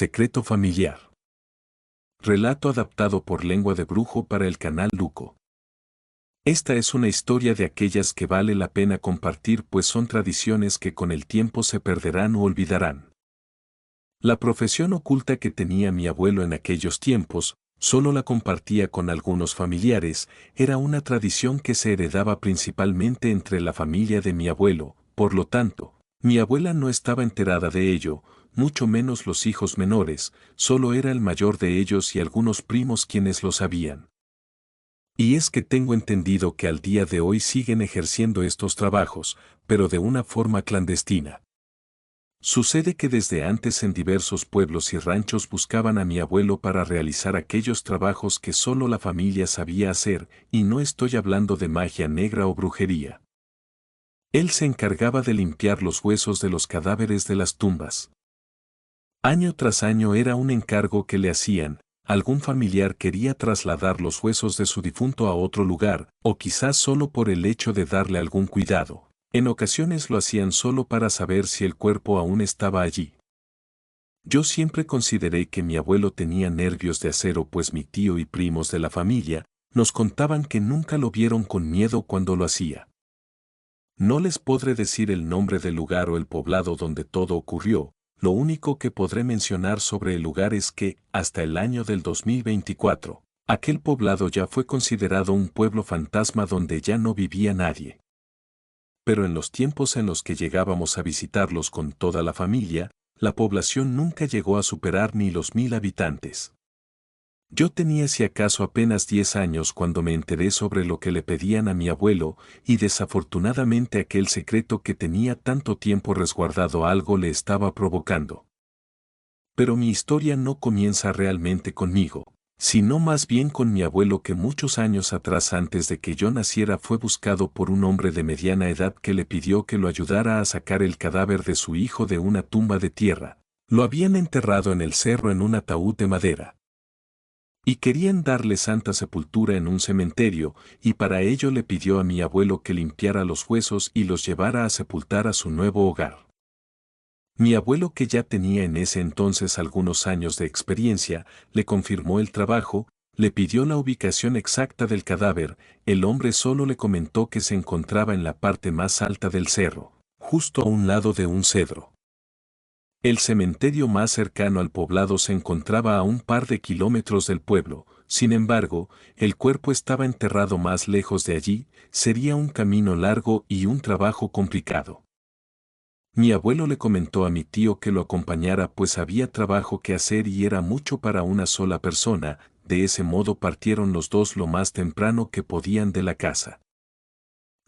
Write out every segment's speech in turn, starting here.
Secreto familiar. Relato adaptado por Lengua de Brujo para el canal Luco. Esta es una historia de aquellas que vale la pena compartir, pues son tradiciones que con el tiempo se perderán o olvidarán. La profesión oculta que tenía mi abuelo en aquellos tiempos, solo la compartía con algunos familiares, era una tradición que se heredaba principalmente entre la familia de mi abuelo. Por lo tanto, mi abuela no estaba enterada de ello, mucho menos los hijos menores, solo era el mayor de ellos y algunos primos quienes lo sabían. Y es que tengo entendido que al día de hoy siguen ejerciendo estos trabajos, pero de una forma clandestina. Sucede que desde antes en diversos pueblos y ranchos buscaban a mi abuelo para realizar aquellos trabajos que solo la familia sabía hacer, y no estoy hablando de magia negra o brujería. Él se encargaba de limpiar los huesos de los cadáveres de las tumbas. Año tras año era un encargo que le hacían, algún familiar quería trasladar los huesos de su difunto a otro lugar, o quizás solo por el hecho de darle algún cuidado. En ocasiones lo hacían solo para saber si el cuerpo aún estaba allí. Yo siempre consideré que mi abuelo tenía nervios de acero, pues mi tío y primos de la familia nos contaban que nunca lo vieron con miedo cuando lo hacía. No les podré decir el nombre del lugar o el poblado donde todo ocurrió, lo único que podré mencionar sobre el lugar es que, hasta el año del 2024, aquel poblado ya fue considerado un pueblo fantasma donde ya no vivía nadie. Pero en los tiempos en los que llegábamos a visitarlos con toda la familia, la población nunca llegó a superar ni los 1000 habitantes. Yo tenía si acaso apenas 10 años cuando me enteré sobre lo que le pedían a mi abuelo, y desafortunadamente aquel secreto que tenía tanto tiempo resguardado algo le estaba provocando. Pero mi historia no comienza realmente conmigo, sino más bien con mi abuelo, que muchos años atrás, antes de que yo naciera, fue buscado por un hombre de mediana edad que le pidió que lo ayudara a sacar el cadáver de su hijo de una tumba de tierra. Lo habían enterrado en el cerro en un ataúd de madera. Y querían darle santa sepultura en un cementerio, y para ello le pidió a mi abuelo que limpiara los huesos y los llevara a sepultar a su nuevo hogar. Mi abuelo, que ya tenía en ese entonces algunos años de experiencia, le confirmó el trabajo, le pidió la ubicación exacta del cadáver. El hombre solo le comentó que se encontraba en la parte más alta del cerro, justo a un lado de un cedro. El cementerio más cercano al poblado se encontraba a un par de kilómetros del pueblo. Sin embargo, el cuerpo estaba enterrado más lejos de allí, sería un camino largo y un trabajo complicado. Mi abuelo le comentó a mi tío que lo acompañara, pues había trabajo que hacer y era mucho para una sola persona. De ese modo partieron los dos lo más temprano que podían de la casa.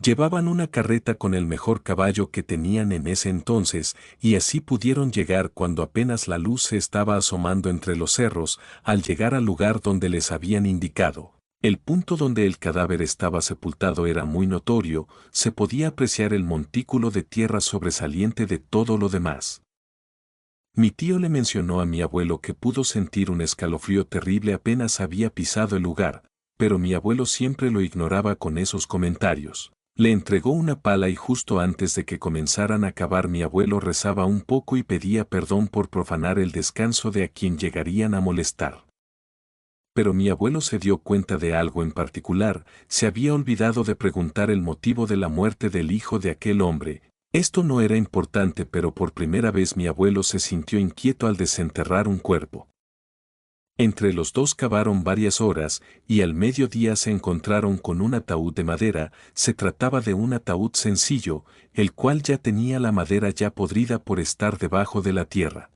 Llevaban una carreta con el mejor caballo que tenían en ese entonces, y así pudieron llegar cuando apenas la luz se estaba asomando entre los cerros. Al llegar al lugar donde les habían indicado, el punto donde el cadáver estaba sepultado era muy notorio, se podía apreciar el montículo de tierra sobresaliente de todo lo demás. Mi tío le mencionó a mi abuelo que pudo sentir un escalofrío terrible apenas había pisado el lugar, pero mi abuelo siempre lo ignoraba con esos comentarios. Le entregó una pala y justo antes de que comenzaran a cavar, mi abuelo rezaba un poco y pedía perdón por profanar el descanso de a quien llegarían a molestar. Pero mi abuelo se dio cuenta de algo en particular: se había olvidado de preguntar el motivo de la muerte del hijo de aquel hombre. Esto no era importante, pero por primera vez mi abuelo se sintió inquieto al desenterrar un cuerpo. Entre los dos cavaron varias horas, y al mediodía se encontraron con un ataúd de madera. Se trataba de un ataúd sencillo, el cual ya tenía la madera ya podrida por estar debajo de la tierra.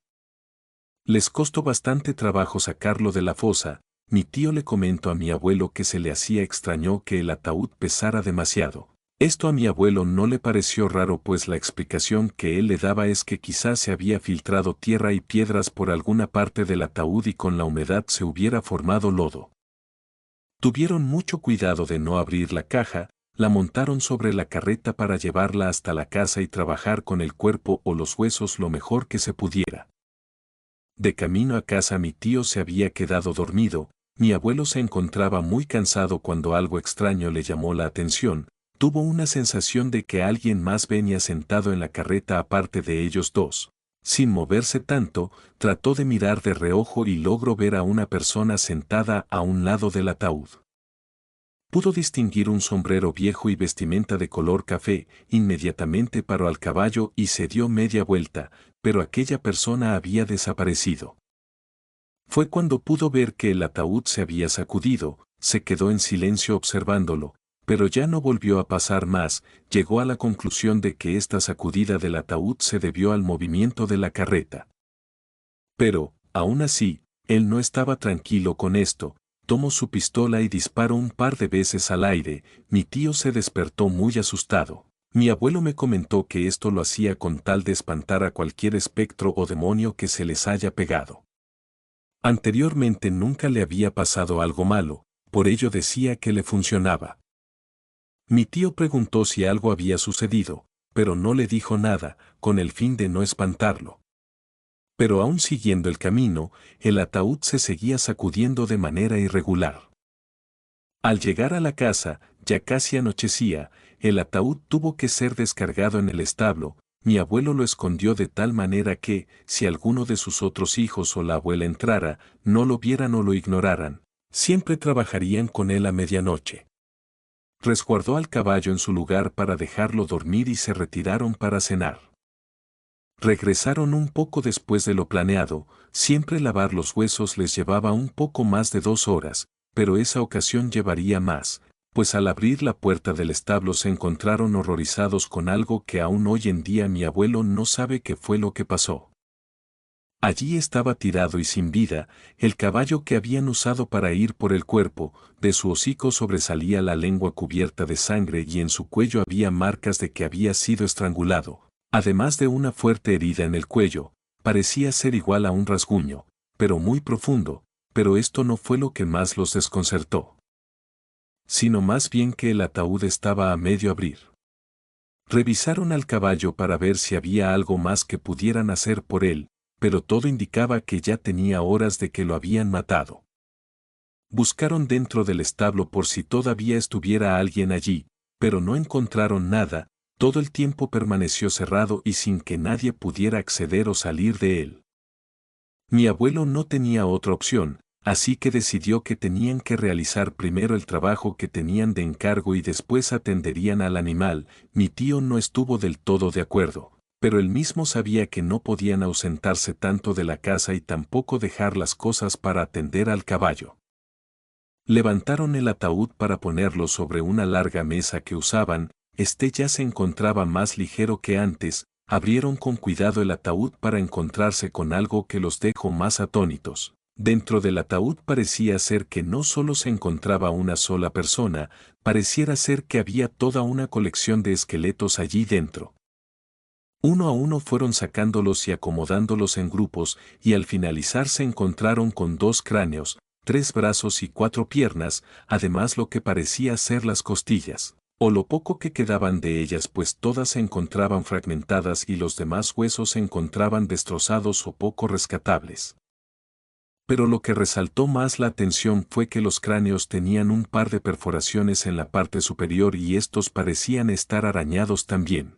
Les costó bastante trabajo sacarlo de la fosa. Mi tío le comentó a mi abuelo que se le hacía extraño que el ataúd pesara demasiado. Esto a mi abuelo no le pareció raro, pues la explicación que él le daba es que quizás se había filtrado tierra y piedras por alguna parte del ataúd y con la humedad se hubiera formado lodo. Tuvieron mucho cuidado de no abrir la caja, la montaron sobre la carreta para llevarla hasta la casa y trabajar con el cuerpo o los huesos lo mejor que se pudiera. De camino a casa mi tío se había quedado dormido. Mi abuelo se encontraba muy cansado cuando algo extraño le llamó la atención. Tuvo una sensación de que alguien más venía sentado en la carreta aparte de ellos dos. Sin moverse tanto, trató de mirar de reojo y logró ver a una persona sentada a un lado del ataúd. Pudo distinguir un sombrero viejo y vestimenta de color café. Inmediatamente paró al caballo y se dio media vuelta, pero aquella persona había desaparecido. Fue cuando pudo ver que el ataúd se había sacudido, se quedó en silencio observándolo, pero ya no volvió a pasar más. Llegó a la conclusión de que esta sacudida del ataúd se debió al movimiento de la carreta. Pero, aún así, él no estaba tranquilo con esto. Tomó su pistola y disparó un par de veces al aire. Mi tío se despertó muy asustado. Mi abuelo me comentó que esto lo hacía con tal de espantar a cualquier espectro o demonio que se les haya pegado. Anteriormente nunca le había pasado algo malo, por ello decía que le funcionaba. Mi tío preguntó si algo había sucedido, pero no le dijo nada, con el fin de no espantarlo. Pero aún siguiendo el camino, el ataúd se seguía sacudiendo de manera irregular. Al llegar a la casa, ya casi anochecía, el ataúd tuvo que ser descargado en el establo. Mi abuelo lo escondió de tal manera que, si alguno de sus otros hijos o la abuela entrara, no lo vieran o lo ignoraran, siempre trabajarían con él a medianoche. Resguardó al caballo en su lugar para dejarlo dormir y se retiraron para cenar. Regresaron un poco después de lo planeado. Siempre lavar los huesos les llevaba un poco más de 2 horas, pero esa ocasión llevaría más, pues al abrir la puerta del establo se encontraron horrorizados con algo que aún hoy en día mi abuelo no sabe qué fue lo que pasó. Allí estaba tirado y sin vida, el caballo que habían usado para ir por el cuerpo. De su hocico sobresalía la lengua cubierta de sangre y en su cuello había marcas de que había sido estrangulado. Además de una fuerte herida en el cuello, parecía ser igual a un rasguño, pero muy profundo, pero esto no fue lo que más los desconcertó, sino más bien que el ataúd estaba a medio abrir. Revisaron al caballo para ver si había algo más que pudieran hacer por él, pero todo indicaba que ya tenía horas de que lo habían matado. Buscaron dentro del establo por si todavía estuviera alguien allí, pero no encontraron nada. Todo el tiempo permaneció cerrado y sin que nadie pudiera acceder o salir de él. Mi abuelo no tenía otra opción, así que decidió que tenían que realizar primero el trabajo que tenían de encargo y después atenderían al animal. Mi tío no estuvo del todo de acuerdo, pero él mismo sabía que no podían ausentarse tanto de la casa y tampoco dejar las cosas para atender al caballo. Levantaron el ataúd para ponerlo sobre una larga mesa que usaban. Este ya se encontraba más ligero que antes. Abrieron con cuidado el ataúd para encontrarse con algo que los dejó más atónitos. Dentro del ataúd parecía ser que no solo se encontraba una sola persona, pareciera ser que había toda una colección de esqueletos allí dentro. Uno a uno fueron sacándolos y acomodándolos en grupos, y al finalizar se encontraron con 2 cráneos, 3 brazos y 4 piernas, además lo que parecía ser las costillas, o lo poco que quedaban de ellas, pues todas se encontraban fragmentadas y los demás huesos se encontraban destrozados o poco rescatables. Pero lo que resaltó más la atención fue que los cráneos tenían un par de perforaciones en la parte superior y estos parecían estar arañados también.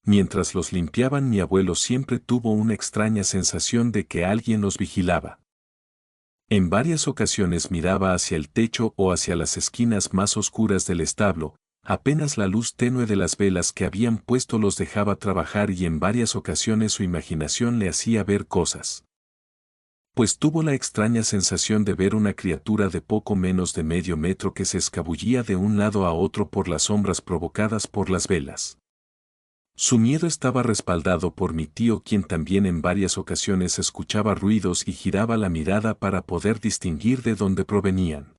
Mientras los limpiaban, mi abuelo siempre tuvo una extraña sensación de que alguien los vigilaba. En varias ocasiones miraba hacia el techo o hacia las esquinas más oscuras del establo. Apenas la luz tenue de las velas que habían puesto los dejaba trabajar y en varias ocasiones su imaginación le hacía ver cosas. Pues tuvo la extraña sensación de ver una criatura de poco menos de medio metro que se escabullía de un lado a otro por las sombras provocadas por las velas. Su miedo estaba respaldado por mi tío, quien también en varias ocasiones escuchaba ruidos y giraba la mirada para poder distinguir de dónde provenían.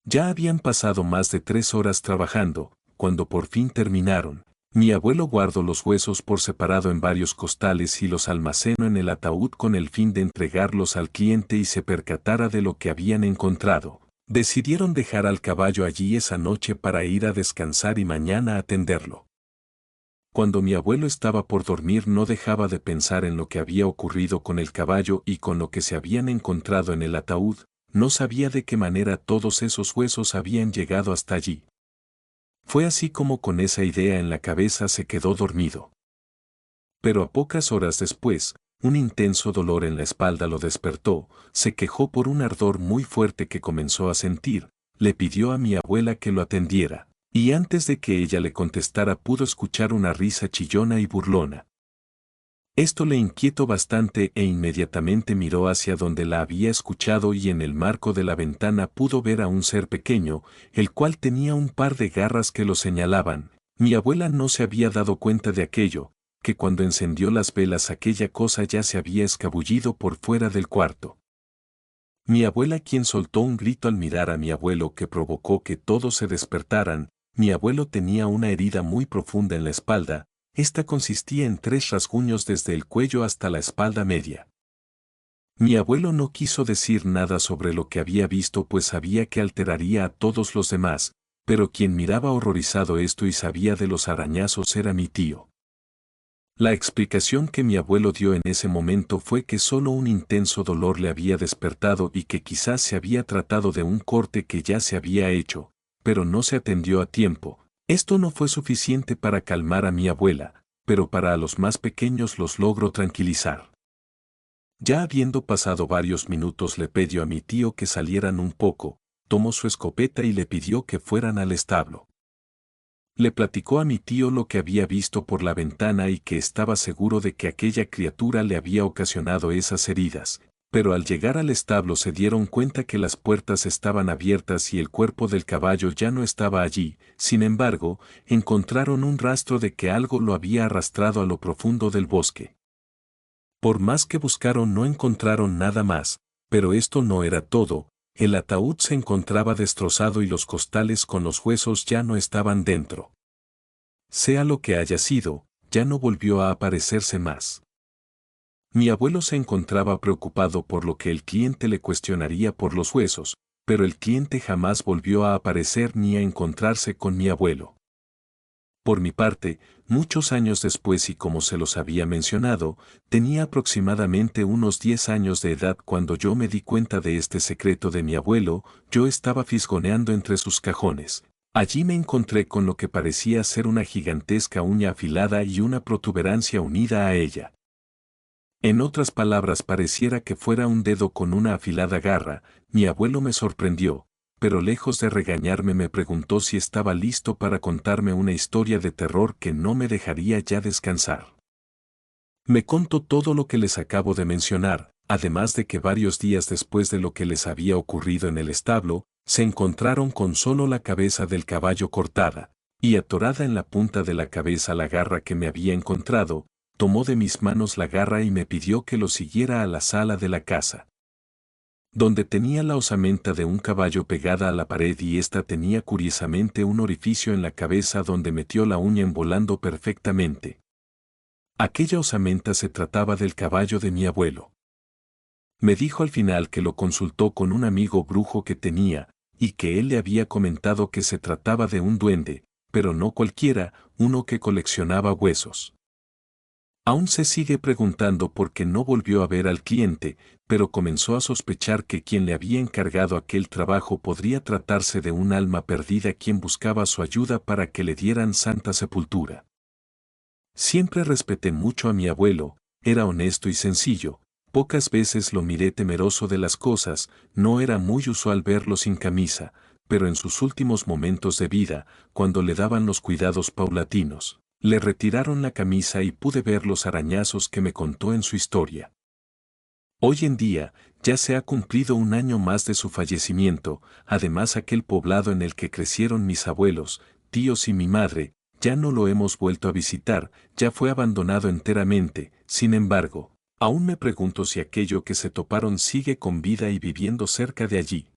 Ya habían pasado más de 3 horas trabajando. Cuando por fin terminaron, mi abuelo guardó los huesos por separado en varios costales y los almacenó en el ataúd con el fin de entregarlos al cliente y se percatara de lo que habían encontrado. Decidieron dejar al caballo allí esa noche para ir a descansar y mañana atenderlo. Cuando mi abuelo estaba por dormir no dejaba de pensar en lo que había ocurrido con el caballo y con lo que se habían encontrado en el ataúd. No sabía de qué manera todos esos huesos habían llegado hasta allí. Fue así como con esa idea en la cabeza se quedó dormido. Pero a pocas horas después, un intenso dolor en la espalda lo despertó, se quejó por un ardor muy fuerte que comenzó a sentir, le pidió a mi abuela que lo atendiera, y antes de que ella le contestara pudo escuchar una risa chillona y burlona. Esto le inquietó bastante e inmediatamente miró hacia donde la había escuchado y en el marco de la ventana pudo ver a un ser pequeño, el cual tenía un par de garras que lo señalaban. Mi abuela no se había dado cuenta de aquello, que cuando encendió las velas aquella cosa ya se había escabullido por fuera del cuarto. Mi abuela quien soltó un grito al mirar a mi abuelo que provocó que todos se despertaran. Mi abuelo tenía una herida muy profunda en la espalda. Esta consistía en 3 rasguños desde el cuello hasta la espalda media. Mi abuelo no quiso decir nada sobre lo que había visto pues sabía que alteraría a todos los demás, pero quien miraba horrorizado esto y sabía de los arañazos era mi tío. La explicación que mi abuelo dio en ese momento fue que solo un intenso dolor le había despertado y que quizás se había tratado de un corte que ya se había hecho, pero no se atendió a tiempo. Esto no fue suficiente para calmar a mi abuela, pero para a los más pequeños los logró tranquilizar. Ya habiendo pasado varios minutos le pidió a mi tío que salieran un poco, tomó su escopeta y le pidió que fueran al establo. Le platicó a mi tío lo que había visto por la ventana y que estaba seguro de que aquella criatura le había ocasionado esas heridas, pero al llegar al establo se dieron cuenta que las puertas estaban abiertas y el cuerpo del caballo ya no estaba allí. Sin embargo, encontraron un rastro de que algo lo había arrastrado a lo profundo del bosque. Por más que buscaron no encontraron nada más, pero esto no era todo. El ataúd se encontraba destrozado y los costales con los huesos ya no estaban dentro. Sea lo que haya sido, ya no volvió a aparecerse más. Mi abuelo se encontraba preocupado por lo que el cliente le cuestionaría por los huesos, pero el cliente jamás volvió a aparecer ni a encontrarse con mi abuelo. Por mi parte, muchos años después y como se los había mencionado, tenía aproximadamente unos 10 años de edad cuando yo me di cuenta de este secreto de mi abuelo. Yo estaba fisgoneando entre sus cajones. Allí me encontré con lo que parecía ser una gigantesca uña afilada y una protuberancia unida a ella. En otras palabras pareciera que fuera un dedo con una afilada garra. Mi abuelo me sorprendió, pero lejos de regañarme me preguntó si estaba listo para contarme una historia de terror que no me dejaría ya descansar. Me contó todo lo que les acabo de mencionar, además de que varios días después de lo que les había ocurrido en el establo, se encontraron con solo la cabeza del caballo cortada, y atorada en la punta de la cabeza la garra que me había encontrado. Tomó de mis manos la garra y me pidió que lo siguiera a la sala de la casa, donde tenía la osamenta de un caballo pegada a la pared y ésta tenía curiosamente un orificio en la cabeza donde metió la uña envolando perfectamente. Aquella osamenta se trataba del caballo de mi abuelo. Me dijo al final que lo consultó con un amigo brujo que tenía, y que él le había comentado que se trataba de un duende, pero no cualquiera, uno que coleccionaba huesos. Aún se sigue preguntando por qué no volvió a ver al cliente, pero comenzó a sospechar que quien le había encargado aquel trabajo podría tratarse de un alma perdida quien buscaba su ayuda para que le dieran santa sepultura. Siempre respeté mucho a mi abuelo, era honesto y sencillo, pocas veces lo miré temeroso de las cosas, no era muy usual verlo sin camisa, pero en sus últimos momentos de vida, cuando le daban los cuidados paulatinos, le retiraron la camisa y pude ver los arañazos que me contó en su historia. Hoy en día, ya se ha cumplido un año más de su fallecimiento, además aquel poblado en el que crecieron mis abuelos, tíos y mi madre, ya no lo hemos vuelto a visitar, ya fue abandonado enteramente. Sin embargo, aún me pregunto si aquello que se toparon sigue con vida y viviendo cerca de allí.